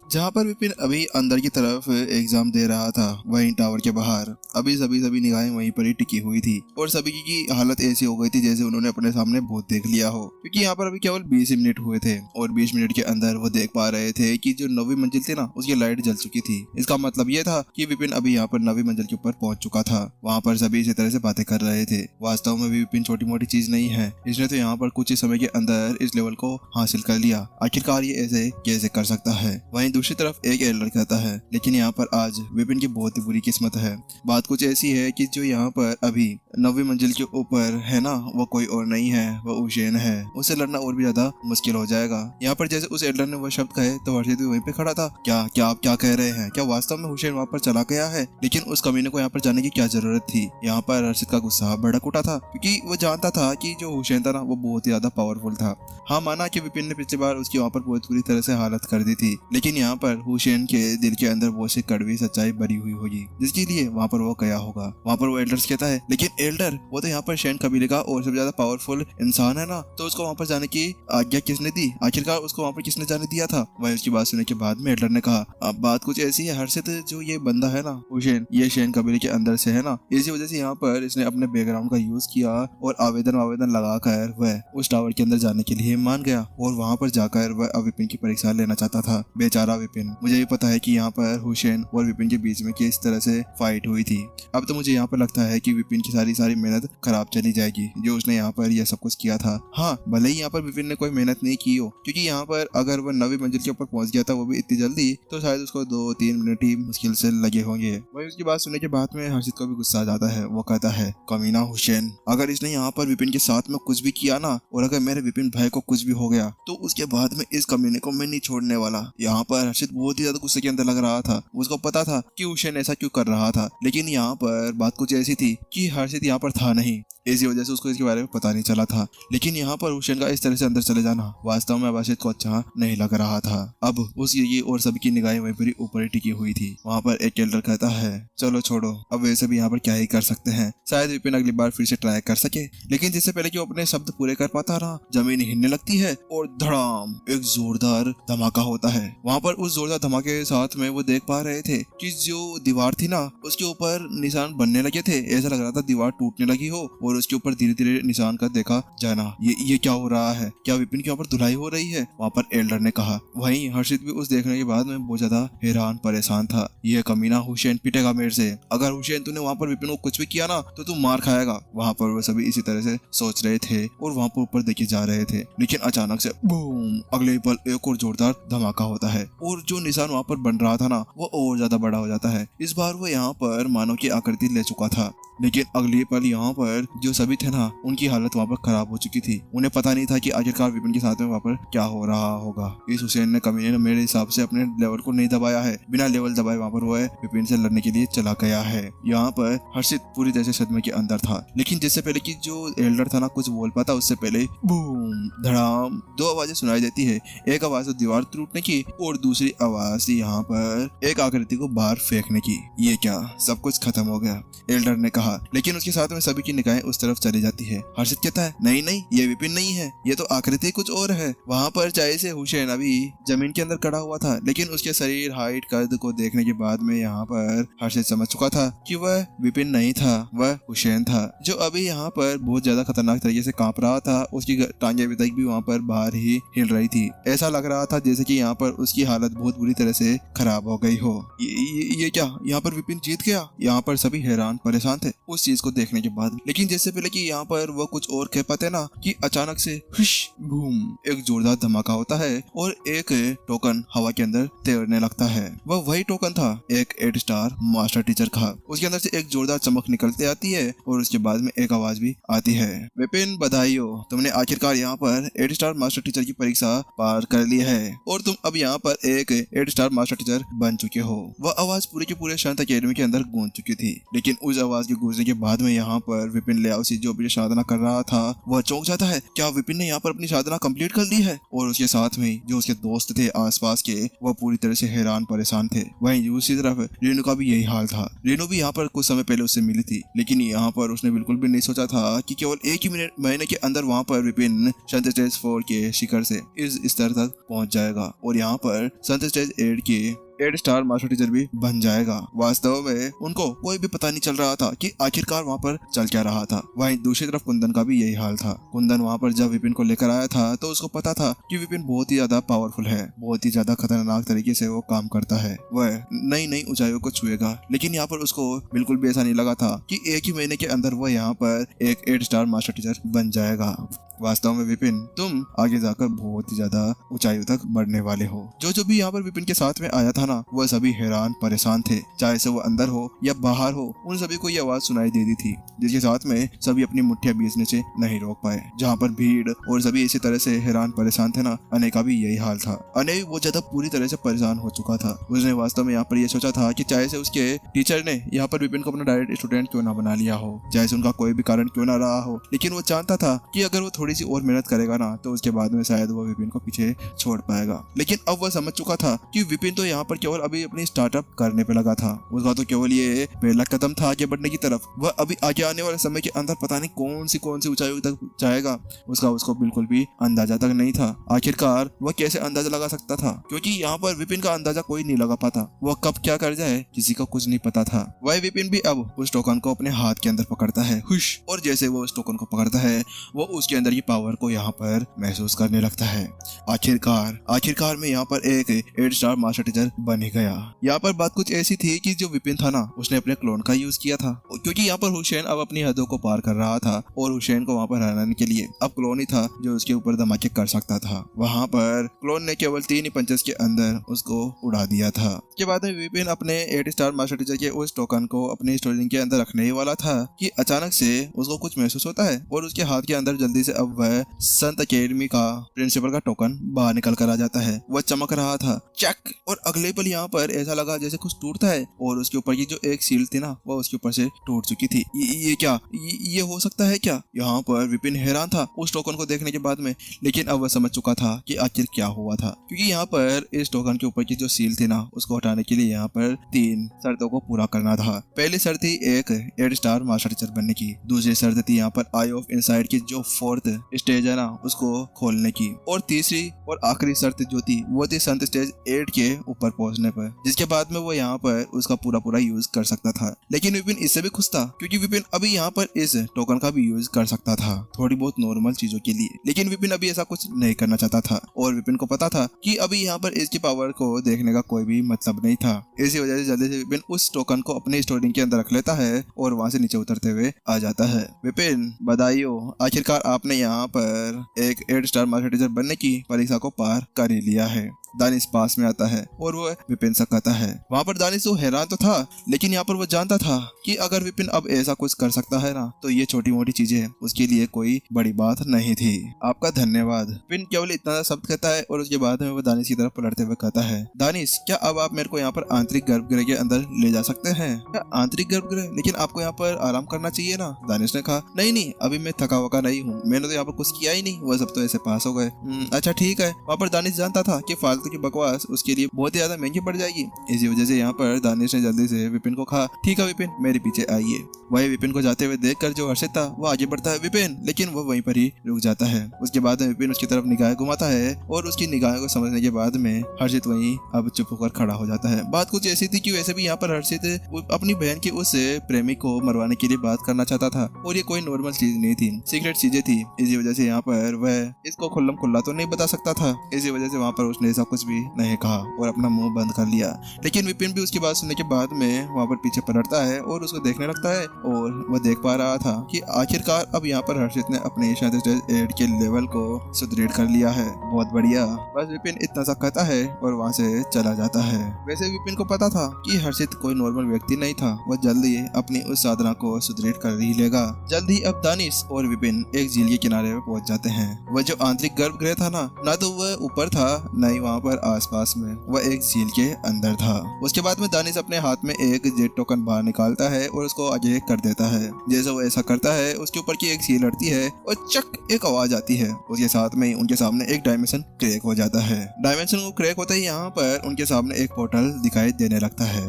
जहाँ पर विपिन अभी अंदर की तरफ एग्जाम दे रहा था, वहीं टावर के बाहर अभी सभी निगाहें वहीं पर ही टिकी हुई थी और सभी की हालत ऐसी हो गई थी जैसे उन्होंने अपने सामने भूत देख लिया हो, क्योंकि यहाँ पर अभी केवल 20 ही मिनट हुए थे और 20 मिनट के अंदर वो देख पा रहे थे कि जो 9वीं मंजिल थी ना, उसकी लाइट जल चुकी थी। इसका मतलब ये था कि विपिन अभी यहाँ पर 9वीं मंजिल के ऊपर पहुंच चुका था। वहाँ पर सभी इसी तरह से बातें कर रहे थे। वास्तव में भी विपिन छोटी मोटी चीज नहीं है, इसने तो यहाँ पर कुछ ही समय के अंदर इस लेवल को हासिल कर लिया। आखिरकार ये ऐसे कैसे कर सकता है। वहीं दूसरी तरफ एक एल्डर कहता है, लेकिन यहाँ पर आज विपिन की बहुत ही बुरी किस्मत है। बात कुछ ऐसी है कि जो यहाँ पर अभी 9वीं मंजिल के ऊपर है ना, वो कोई और नहीं है, वो हुसैन है। उससे लड़ना और भी ज्यादा मुश्किल हो जाएगा। यहाँ पर जैसे उस एल्डर ने वो शब्द कहे तो हर्षित भी वहीं पे खड़ा था। क्या क्या आप क्या कह रहे हैं? क्या वास्तव में हुसैन वहाँ पर चला गया है? लेकिन उस कमीने को यहाँ पर जाने की क्या जरूरत थी? यहाँ पर हर्षित का गुस्सा भड़क उठा था, क्योंकि वो जानता था कि जो हुसैन था ना, वो बहुत ही ज्यादा पावरफुल था। हाँ, माना कि विपिन ने पिछली बार उसकी वहाँ पर बहुत बुरी तरह से हालत कर दी थी, लेकिन यहाँ पर हुसैन के दिल के अंदर बहुत सी कड़वी सच्चाई भरी हुई होगी, जिसके लिए वहाँ पर वो गया होगा। वहाँ पर वो एल्डर्स कहता है, लेकिन एल्डर वो तो यहाँ पर शैन कबीले का और सबसे ज्यादा पावरफुल इंसान है ना, तो उसको वहाँ पर जाने की आज्ञा किसने दी? आखिरकार उसको वहाँ पर किसने जाने दिया था? वही उसकी बात सुनने के बाद में एल्डर ने कहा, अब बात कुछ ऐसी है हर्षित, जो ये बंदा है ना हुसैन, ये शैन कबीले के अंदर से है ना, इसी वजह से यहाँ पर इसने अपने बैकग्राउंड का यूज किया और आवेदन लगाकर वह उस टावर के अंदर जाने के लिए मान गया और वहाँ पर जाकर वह विपिन की परीक्षा लेना चाहता था। बेचारा विपिन। मुझे भी पता है कि यहाँ पर हुसैन और विपिन के बीच में किस तरह से फाइट हुई थी। अब तो मुझे यहाँ पर लगता है कि विपिन की सारी मेहनत खराब चली जाएगी, जो उसने यहाँ पर यह सब कुछ किया था। हाँ, भले ही यहाँ पर विपिन ने कोई मेहनत नहीं की हो, क्योंकि यहाँ पर अगर वह 9वीं मंजिल के ऊपर पहुंच गया था, वो भी इतनी जल्दी, तो शायद उसको 2-3 मिनट ही मुश्किल से लगे होंगे। वही उसकी बात सुनने के बाद में हर्षित को भी गुस्सा आ जाता है। वो कहता है, कमीना हुसैन, अगर इसने यहाँ पर विपिन के साथ में कुछ भी किया ना, और अगर मेरे विपिन भाई को कुछ भी हो गया, तो उसके बाद में इस कमीने को मैं नहीं छोड़ने वाला। यहाँ पर हर्षित बहुत ही ज्यादा गुस्से के अंदर लग रहा था। उसको पता था कि हुसैन ऐसा क्यों कर रहा था, लेकिन यहाँ पर बात कुछ ऐसी थी कि हर्षित यहाँ पर था नहीं, इसी वजह से उसको इसके बारे में पता नहीं चला था। लेकिन यहाँ पर हुसैन का इस तरह से अंदर चले जाना वास्तव में हर्षित को अच्छा नहीं लग रहा था। अब उसकी और सभी की निगाहें वहीं पर ऊपर ही टिकी हुई थी। वहाँ पर एक एल्डर कहता है, चलो छोड़ो, अब वैसे भी यहाँ पर क्या ही कर सकते हैं, शायद विपिन अगली बार फिर से ट्राई कर सके। लेकिन जिससे पहले कि वो अपने शब्द पूरे कर पाता रहा, जमीन हिलने लगती है और धड़ाम एक जोरदार धमाका होता है। वहाँ पर उस जोरदार धमाके के साथ में वो देख पा रहे थे कि जो दीवार थी ना, उसके ऊपर निशान बनने लगे थे। ऐसा लग रहा था दीवार टूटने लगी हो और उसके ऊपर धीरे धीरे निशान का देखा जाना। ये क्या हो रहा है? क्या विपिन के ऊपर धुलाई हो रही है? वहाँ पर एल्डर ने कहा। वहीं हर्षित भी उस देखने के बाद में बहुत ज्यादा हैरान परेशान था। यह कमीना हुसैन पिटेगा मेरे से। अगर हुसैन तूने वहाँ पर विपिन को कुछ भी किया ना, तो तू मार खाएगा। वहाँ पर वो सभी इसी तरह से सोच रहे थे और वहाँ पर ऊपर देखे जा रहे थे। लेकिन अचानक से बूम, अगले पल एक और जोरदार धमाका होता है और जो निशान वहाँ पर बन रहा था ना, वो और ज्यादा बड़ा हो जाता है। इस बार वो यहाँ पर मानव की आकृति ले चुका था। लेकिन अगले पल यहाँ पर जो सभी थे ना, उनकी हालत वहाँ पर खराब हो चुकी थी। उन्हें पता नहीं था कि आखिरकार विपिन के साथ में वहाँ पर क्या हो रहा होगा। इस हुसैन ने कमीने ने मेरे हिसाब से अपने लेवल को नहीं दबाया है, बिना लेवल दबाए वहाँ पर वो विपिन से लड़ने के लिए चला गया है। यहाँ पर हर्षित पूरी तरह से सदमे के अंदर था। लेकिन जिससे पहले कि जो एल्डर था ना कुछ बोल पाता, उससे पहले बूम धड़ाम दो आवाजें सुनाई देती है। एक आवाज दीवार टूटने की और दूसरी आवाज यहाँ पर एक आकृति को बाहर फेंकने की। ये क्या, सब कुछ खत्म हो गया, एल्डर ने कहा। लेकिन उसके साथ में सभी की निगाहें उस तरफ चली जाती है। हर्षित कहता है, नहीं नहीं, ये विपिन नहीं है, ये तो आकृति कुछ और है। वहाँ पर चाहे से हुसैन अभी जमीन के अंदर खड़ा हुआ था, लेकिन उसके शरीर हाइट कद को देखने के बाद में यहाँ पर हर्षित समझ चुका था कि वह विपिन नहीं था, वह हुसैन था, जो अभी यहाँ पर बहुत ज्यादा खतरनाक तरीके से कांप रहा था। उसकी टांगे अभी तक भी वहाँ पर बाहर ही हिल रही थी। ऐसा लग रहा था जैसे कि यहाँ पर उसकी हालत बहुत बुरी तरह से खराब हो गई हो। ये क्या, यहाँ पर विपिन जीत गया? यहाँ पर सभी हैरान परेशान थे उस चीज को देखने के बाद। लेकिन जैसे पहले कि यहाँ पर वो कुछ और कह पाते ना, कि अचानक से हुश बूम एक जोरदार धमाका होता है और एक टोकन हवा के अंदर तैरने लगता है। वह वही टोकन था, एक 8 स्टार मास्टर टीचर का। उसके अंदर से एक जोरदार चमक निकलते आती है और उसके बाद में एक आवाज भी आती है, विपिन बधाई हो, तुमने आखिरकार यहाँ पर 8 स्टार मास्टर टीचर की परीक्षा पार कर ली है और तुम अब यहाँ पर एक 8 स्टार मास्टर टीचर बन चुके हो। वह आवाज पूरे के पूरे शांत अकेडमी के अंदर गूंज चुकी थी। लेकिन उस आवाज के पहुंचने के बाद में यहाँ पर विपिन लियाओसी जो भी साधना कर रहा था वह चौंक जाता है। क्या विपिन ने यहाँ पर अपनी साधना कंप्लीट कर ली है? और उसके साथ में जो उसके दोस्त थे आसपास के वह पूरी तरह से हैरान परेशान थे। वहीं दूसरी तरफ रेनू का भी यही हाल था। रेनू भी यहाँ पर कुछ समय पहले उससे मिली थी, लेकिन यहाँ पर उसने बिल्कुल भी नहीं सोचा था कि केवल एक ही महीने के अंदर वहाँ पर विपिन संत स्टेज 4 के शिखर से इस स्तर तक पहुंच जाएगा और यहाँ पर संत स्टेज 8 के 8 स्टार मास्टर टीचर भी बन जाएगा। वास्तव में उनको कोई भी पता नहीं चल रहा था कि आखिरकार वहाँ पर चल क्या रहा था। वहीं दूसरी तरफ कुंदन का भी यही हाल था। कुंदन वहाँ पर जब विपिन को लेकर आया था तो उसको पता था कि विपिन बहुत ही ज्यादा पावरफुल है, बहुत ही ज्यादा खतरनाक तरीके से वो काम करता है, वह नई नई ऊंचाइयों को छुएगा। लेकिन यहाँ पर उसको बिल्कुल भी ऐसा नहीं लगा था कि एक ही महीने के अंदर वह यहाँ पर एक 8 स्टार मास्टर टीचर बन जाएगा। वास्तव में विपिन तुम आगे जाकर बहुत ही ज्यादा ऊंचाइयों तक बढ़ने वाले हो। जो भी यहाँ पर विपिन के साथ में आया था ना वह सभी हैरान परेशान थे, चाहे से वो अंदर हो या बाहर हो, उन सभी को ये आवाज सुनाई दे दी थी जिसके साथ में सभी अपनी मुठ्ठियां बीचने से नहीं रोक पाए। जहाँ पर भीड़ और सभी इसी तरह से हैरान परेशान थे ना, अने का भी यही हाल था। अने वो ज्यादा पूरी तरह से परेशान हो चुका था। उसने वास्तव में यहाँ पर ये सोचा था कि चाहे से उसके टीचर ने यहाँ पर विपिन को अपना डायरेक्ट स्टूडेंट क्यों ना बना लिया हो, चाहे से उनका कोई भी कारण क्यों ना रहा हो, लेकिन वो जानता था कि अगर वो थोड़ी सी और मेहनत करेगा ना तो उसके बाद में शायद वो विपिन को पीछे छोड़ पाएगा। लेकिन अब वह समझ चुका था कि विपिन तो यहाँ पर केवल अभी अपनी स्टार्टअप करने पे लगा था। उसका तो केवल ये पहला कदम था आगे बढ़ने की तरफ। वह अभी आगे आने वाले समय के अंदर पता नहीं कौन सी ऊंचाई तक जाएगा, उसको बिल्कुल भी अंदाजा तक नहीं था। आखिरकार वह कैसे अंदाजा लगा सकता था, क्योंकि यहाँ पर विपिन का अंदाजा कोई नहीं लगा पाता। वह कब क्या कर जाए किसी को कुछ नहीं पता था। वह विपिन भी अब उस टोकन को अपने हाथ के अंदर पकड़ता है, हुश, और जैसे वो उस टोकन को पकड़ता है वो उसके अंदर की पावर को यहाँ पर महसूस करने लगता है। आखिरकार में यहाँ पर एक 8 स्टार मास्टर टीचर बन ही गया। यहाँ पर बात कुछ ऐसी थी कि जो विपिन था ना उसने अपने क्लोन का यूज किया था, क्योंकि यहाँ पर हुसैन अब अपनी हदों को पार कर रहा था और हुसैन को वहाँ पर हराने के लिए अब क्लोन ही था जो उसके ऊपर धमाके कर सकता था। वहाँ पर क्लोन ने केवल 3 ही पंचेस के अंदर उसको उड़ा दिया था। के बाद में विपिन अपने 8 स्टार मास्टर टीचर के उस टोकन को अपने स्टोरेज के अंदर रखने ही वाला था कि अचानक से उसको कुछ महसूस होता है और उसके हाथ के अंदर जल्दी से अब वह संत अकेडमी का प्रिंसिपल का टोकन बाहर निकल कर आ जाता है। वह चमक रहा था, चक, और अगले पल यहाँ पर ऐसा लगा जैसे कुछ टूटता है और उसके ऊपर की जो एक सील थी ना वह उसके ऊपर से टूट चुकी थी। ये क्या, ये हो सकता है क्या? यहाँ पर विपिन हैरान था उस टोकन को देखने के बाद में, लेकिन अब वह समझ चुका था कि आखिर क्या हुआ था, क्योंकि यहाँ पर इस टोकन के ऊपर की जो सील थी ना उसको हटाने के लिए यहाँ पर 3 शर्तों को पूरा करना था। पहली शर्त थी एक 8 स्टार मास्टर टीचर बनने की, दूसरी शर्त थी यहाँ पर आई ऑफ इनसाइड की जो 4th स्टेज है ना उसको खोलने की, और तीसरी और आखिरी शर्त जो थी वो थी संत स्टेज 8 के ऊपर पहुंचने पर, जिसके बाद में वो यहाँ पर उसका पूरा यूज कर सकता था। लेकिन विपिन इससे भी खुश था क्योंकि विपिन अभी यहाँ पर इस टोकन का भी यूज कर सकता था थोड़ी बहुत नॉर्मल चीजों के लिए, लेकिन विपिन अभी ऐसा कुछ नहीं करना चाहता था और विपिन को पता था कि अभी यहाँ पर इसकी पावर को देखने का कोई भी मतलब नहीं था। इसी वजह से जल्दी से विपिन उस टोकन को अपने स्टोरिंग के अंदर रख लेता है और वहां से नीचे उतरते हुए आ जाता है। विपिन बधाई हो, आखिरकार आपने यहाँ पर एक 8 स्टार मास्टर टीचर बनने की परीक्षा को पार कर ही लिया है। दानिश पास में आता है और वो विपिन से कहता है। वहाँ पर दानिश तो हैरान तो था, लेकिन यहाँ पर वो जानता था कि अगर विपिन अब ऐसा कुछ कर सकता है ना तो ये छोटी मोटी चीजें उसके लिए कोई बड़ी बात नहीं थी। आपका धन्यवाद। विपिन केवल इतना शब्द कहता है और उसके बाद में वो दानिश की तरफ पलटते हुए कहता है, दानिश क्या अब आप मेरे को यहाँ पर आंतरिक गर्भगृह के अंदर ले जा सकते हैं? क्या आंतरिक गर्भगृह? लेकिन आपको यहाँ पर आराम करना चाहिए ना। दानिश ने कहा, नहीं अभी मैं थका वका नहीं हूँ, मैंने तो यहाँ पर कुछ किया ही नहीं, वो सब तो ऐसे पास हो गए। अच्छा ठीक है। वहाँ पर दानिश जानता था कि फालतू की बकवास उसके लिए बहुत ही ज्यादा महंगी पड़ जाएगी। इसी वजह से यहाँ पर दानिश ने जल्दी से विपिन को कहा, ठीक है विपिन मेरे पीछे आइए। वही विपिन को जाते हुए देखकर जो हर्षित था वो आगे बढ़ता है विपिन, लेकिन वो वहीं पर ही रुक जाता है। उसके बाद में विपिन उसकी तरफ निगाहें घुमाता है और उसकी निगाहों को समझने के बाद में हर्षित वहीं अब चुप होकर खड़ा हो जाता है। बात कुछ ऐसी थी कि वैसे भी यहाँ पर हर्षित अपनी बहन के उस प्रेमी को मरवाने के लिए बात करना चाहता था और ये कोई नॉर्मल चीज नहीं थी, सीक्रेट चीजें थी। इसी वजह से यहाँ पर वह इसको खुल्लम खुल्ला तो नहीं बता सकता था। इसी वजह से वहाँ पर उसने ऐसा कुछ भी नहीं कहा और अपना मुंह बंद कर लिया। लेकिन विपिन भी उसकी बात सुनने के बाद में वहाँ पर पीछे पलटता है और उसको देखने लगता है और वह देख पा रहा था कि आखिरकार अब यहाँ पर हर्षित ने अपने शायद स्टेज 8 के लेवल को सुदृढ़ कर लिया है। बहुत बढ़िया। बस विपिन इतना सा कहता है और वहाँ से चला जाता है। वैसे विपिन को पता था कि हर्षित कोई नॉर्मल व्यक्ति नहीं था, वह जल्दी अपनी उस साधना को सुदृढ़ कर ही लेगा। जल्दी अब दानिश और विपिन एक झील के किनारे पे पहुंच जाते हैं। वह जो आंतरिक गर्भगृह था ना तो वह ऊपर था, नहीं वहाँ वहाँ पर आसपास में वह एक झील के अंदर था। उसके बाद में दानिश अपने हाथ में एक जेट टोकन बाहर निकालता है और उसको आगे कर देता है। जैसे वो ऐसा करता है उसके ऊपर की एक सील हटती है और चक एक आवाज आती है। उसके साथ में उनके सामने एक डायमेंशन क्रैक हो जाता है। डायमेंशन को क्रैक होता ही यहाँ पर उनके सामने एक पोर्टल दिखाई देने लगता है।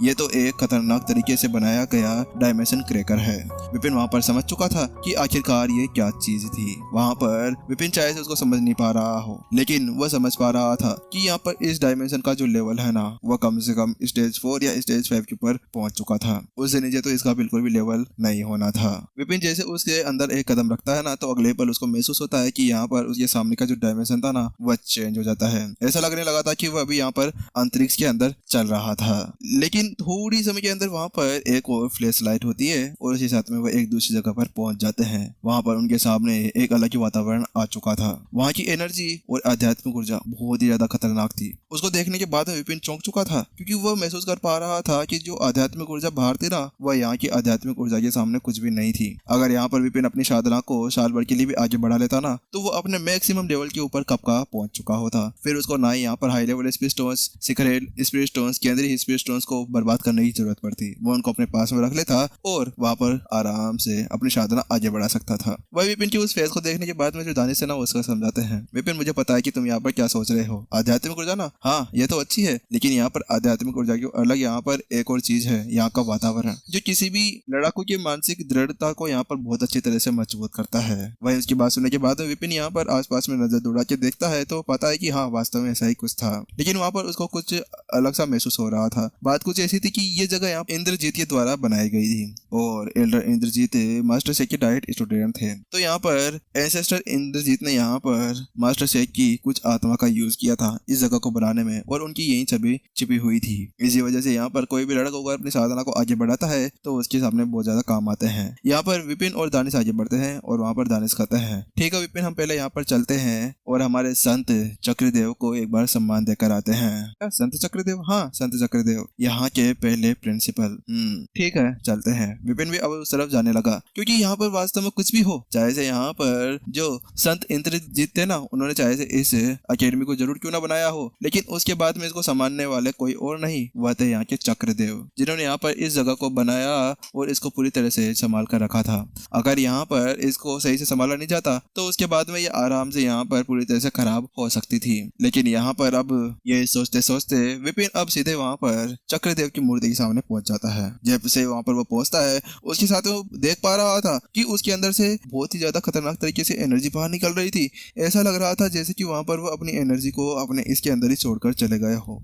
ये तो एक खतरनाक तरीके से बनाया गया डायमेंशन क्रैकर है। विपिन वहाँ पर समझ चुका था कि आखिरकार ये क्या चीज थी। वहाँ पर विपिन चाहे से उसको समझ नहीं पा रहा हो, लेकिन वह समझ पा रहा था कि यहाँ पर इस डायमेंशन का जो लेवल है ना, वह कम से कम स्टेज 4 या स्टेज 5 के ऊपर पहुंच चुका था। उससे नीचे तो इसका बिल्कुल भी लेवल नहीं होना था। विपिन जैसे उसके अंदर एक कदम रखता है ना, तो अगले पल उसको महसूस होता है कि यहाँ पर उसके सामने का जो डायमेंशन था ना, वह चेंज हो जाता है। ऐसा लगने लगा था कि वह अभी यहाँ पर अंतरिक्ष के अंदर चल रहा था। लेकिन थोड़ी समय के अंदर वहाँ पर एक और फ्लैश लाइट होती है और उसी साथ में वह एक दूसरी जगह पर पहुंच जाते हैं। वहाँ पर उनके सामने एक अलग ही वातावरण आ चुका था। वहाँ की एनर्जी और आध्यात्मिक ऊर्जा बहुत ही ज्यादा खतरनाक थी। उसको देखने के बाद विपिन चौंक चुका था, क्योंकि वह महसूस कर पा रहा था कि जो आध्यात्मिक ऊर्जा बाहर थी ना, वह यहाँ की आध्यात्मिक ऊर्जा के सामने कुछ भी नहीं थी। अगर यहाँ पर विपिन अपनी साधना को साल भर के लिए भी आगे बढ़ा लेता ना, तो वो अपने मैक्सिमम लेवल के ऊपर कब का पहुंच चुका होता। फिर उसको ना ही यहाँ पर high level spirit stones, secret spirit stones, केंद्रीय स्पिरिट स्टोन्स को बर्बाद करने की जरूरत पड़ती। वो उनको अपने पास में रख लेता और वहाँ पर आराम से अपनी साधना आगे बढ़ा सकता था। वह विपिन की उस फेस को देखने के बाद में जो दानिश है ना, उसको समझाते हैं, विपिन मुझे पता है कि तुम यहाँ पर क्या सोच रहे हो। आध्यात्मिक ऊर्जा ना, हाँ ये तो अच्छी है, लेकिन यहाँ पर आध्यात्मिक ऊर्जा की अलग यहाँ पर एक और चीज है, यहाँ का वातावरण, जो किसी भी लड़ाकू की मानसिक दृढ़ता को यहाँ पर बहुत अच्छी तरह से मजबूत करता है। वही उसकी बात सुनने के बाद विपिन यहाँ पर आसपास में नजर दौड़ा के देखता है तो पता है कि हाँ वास्तव में ऐसा ही कुछ था, लेकिन वहाँ पर उसको कुछ अलग सा महसूस हो रहा था। बात कुछ ऐसी थी कि ये जगह यहाँ इंद्रजीत के द्वारा बनाई गई थी और एल्डर इंद्रजीत मास्टर शेख के डायरेक्ट स्टूडेंट थे। तो यहाँ पर एंसेस्टर इंद्रजीत ने यहाँ पर मास्टर शेख की कुछ आत्मा का यूज किया था इस जगह को बनाने में, और उनकी यही छवि छिपी हुई थी। इसी वजह से यहाँ पर कोई भी लड़का अगर अपनी साधना को आगे बढ़ाता है तो उसके सामने बहुत ज्यादा काम आते हैं। यहाँ पर विपिन और दानिश आगे बढ़ते हैं और वहाँ पर दानिश कहते हैं, ठीक है विपिन, हम पहले यहाँ पर चलते हैं और हमारे संत चक्रदेव को एक बार सम्मान देकर आते हैं। संत चक्रदेव? हाँ संत चक्रदेव, यहाँ के पहले प्रिंसिपल। ठीक है चलते हैं। विपिन भी अब उस तरफ जाने लगा, क्योंकि यहाँ पर वास्तव में कुछ भी हो, चाहे से यहाँ पर जो संत इंद्रजीत थे ना, उन्होंने चाहे से इस अकेडमी को जरूर क्यों ना बनाया हो, लेकिन उसके बाद में इसको संभालने वाले कोई और नहीं, वह थे यहाँ के चक्रदेव, जिन्होंने यहाँ पर इस जगह को बनाया और इसको पूरी तरह से संभाल कर रखा था। अगर यहाँ पर इसको सही से संभाला नहीं जाता तो उसके बाद में ये आराम से यहाँ पर पूरी तरह से खराब हो सकती थी। लेकिन यहाँ पर अब ये सोचते सोचते विपिन अब सीधे वहाँ पर चक्रदेव की मूर्ति के सामने पहुंच जाता है। जब से वहाँ पर वो पहुंचता है, उसके साथ वो देख पा रहा था कि उसके अंदर से बहुत ही ज्यादा खतरनाक तरीके से एनर्जी बाहर निकल रही थी। ऐसा लग रहा था जैसे कि वहाँ पर वो अपनी एनर्जी को अपने इसके अंदर ही छोड़कर चले गए हो।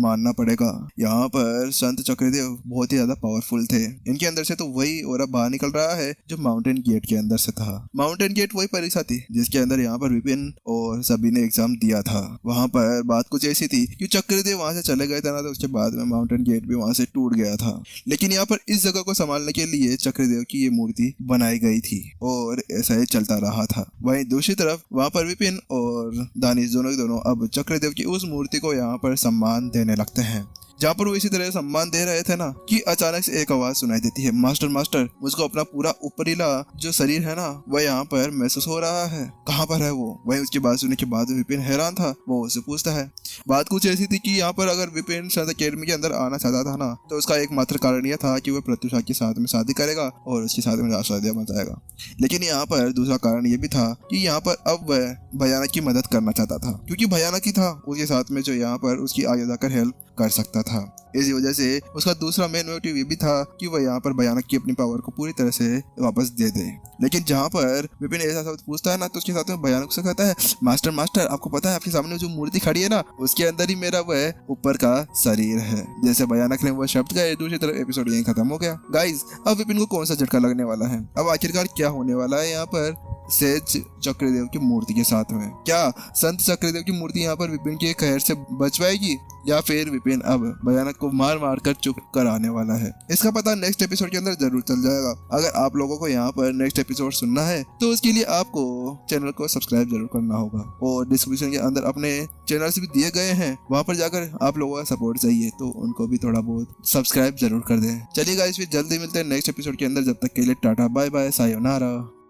मानना पड़ेगा, यहाँ पर संत चक्रदेव बहुत ही ज्यादा पावरफुल थे। इनके अंदर से तो वही और बाहर निकल रहा है जो माउंटेन गेट के अंदर से था। माउंटेन गेट वही परीक्षा थी जिसके अंदर यहाँ पर विपिन और सभी ने एग्जाम दिया था। वहाँ पर बात कुछ ऐसी थी कि चक्रदेव वहां से चले गए थे ना, तो उसके बाद में माउंटेन गेट भी वहां से टूट गया था। लेकिन यहाँ पर इस जगह को संभालने के लिए चक्रदेव की ये मूर्ति बनाई गई थी और ऐसा ही चलता रहा था। वहीं दूसरी तरफ वहाँ पर विपिन और दानिश दोनों अब चक्रदेव की उस मूर्ति को यहाँ पर सम्मान देने लगते हैं। जहाँ पर वो इसी तरह सम्मान दे रहे थे ना कि अचानक से एक आवाज सुनाई देती है, मास्टर मास्टर, मुझको अपना पूरा ऊपरीला जो शरीर है ना, वह यहाँ पर महसूस हो रहा है। कहाँ पर है वो? वही उसकी बात सुनने के बाद विपिन हैरान था। वो उससे पूछता है। बात कुछ ऐसी थी कि यहाँ पर अगर विपिन संत अकेडमी के अंदर आना चाहता था ना, तो उसका एकमात्र कारण यह था कि वह प्रत्युषा के साथ में शादी करेगा और उसके साथ में शादी बन जाएगा। लेकिन यहाँ पर दूसरा कारण ये भी था कि यहाँ पर अब वह भयानक की मदद करना चाहता था, क्योंकि भयानक ही था उसके साथ में जो यहाँ पर उसकी आगे जाकर हेल्प कर सकता था। इसी वजह से उसका दूसरा मेन मोटिव ये भी था कि वह यहाँ पर भयानक की अपनी पावर को पूरी तरह से वापस दे दे। लेकिन जहाँ पर विपिन ऐसा सब पूछता है ना, तो उसके साथ में भयानक से कहता है, मास्टर मास्टर, आपको पता है आपके सामने जो मूर्ति खड़ी है ना, उसके अंदर ही मेरा वह ऊपर का शरीर है। जैसे भयानक ने वह शब्द गए, दूसरी तरफ एपिसोड यहीं खत्म हो गया। गाइज, अब विपिन को कौन सा झटका लगने वाला है? अब आखिरकार क्या होने वाला है यहाँ पर सेज चक्रदेव की मूर्ति के साथ में? क्या संत चक्रदेव की मूर्ति यहाँ पर विपिन के कहर से बच पाएगी, या फिर विपिन अब भयानक को मार मार कर चुप कर आने वाला है? इसका पता नेक्स्ट एपिसोड के अंदर जरूर चल जाएगा। अगर आप लोगों को यहाँ पर नेक्स्ट एपिसोड सुनना है तो उसके लिए आपको चैनल को सब्सक्राइब जरूर करना होगा, और डिस्क्रिप्शन के अंदर अपने चैनल्स भी दिए गए हैं, वहाँ पर जाकर आप लोगों का सपोर्ट चाहिए तो उनको भी थोड़ा बहुत सब्सक्राइब जरूर कर दें। चलिए गाइस, फिर जल्दी मिलते हैं नेक्स्ट एपिसोड के अंदर। जब तक के लिए टाटा बाय बाय, सायोनारा।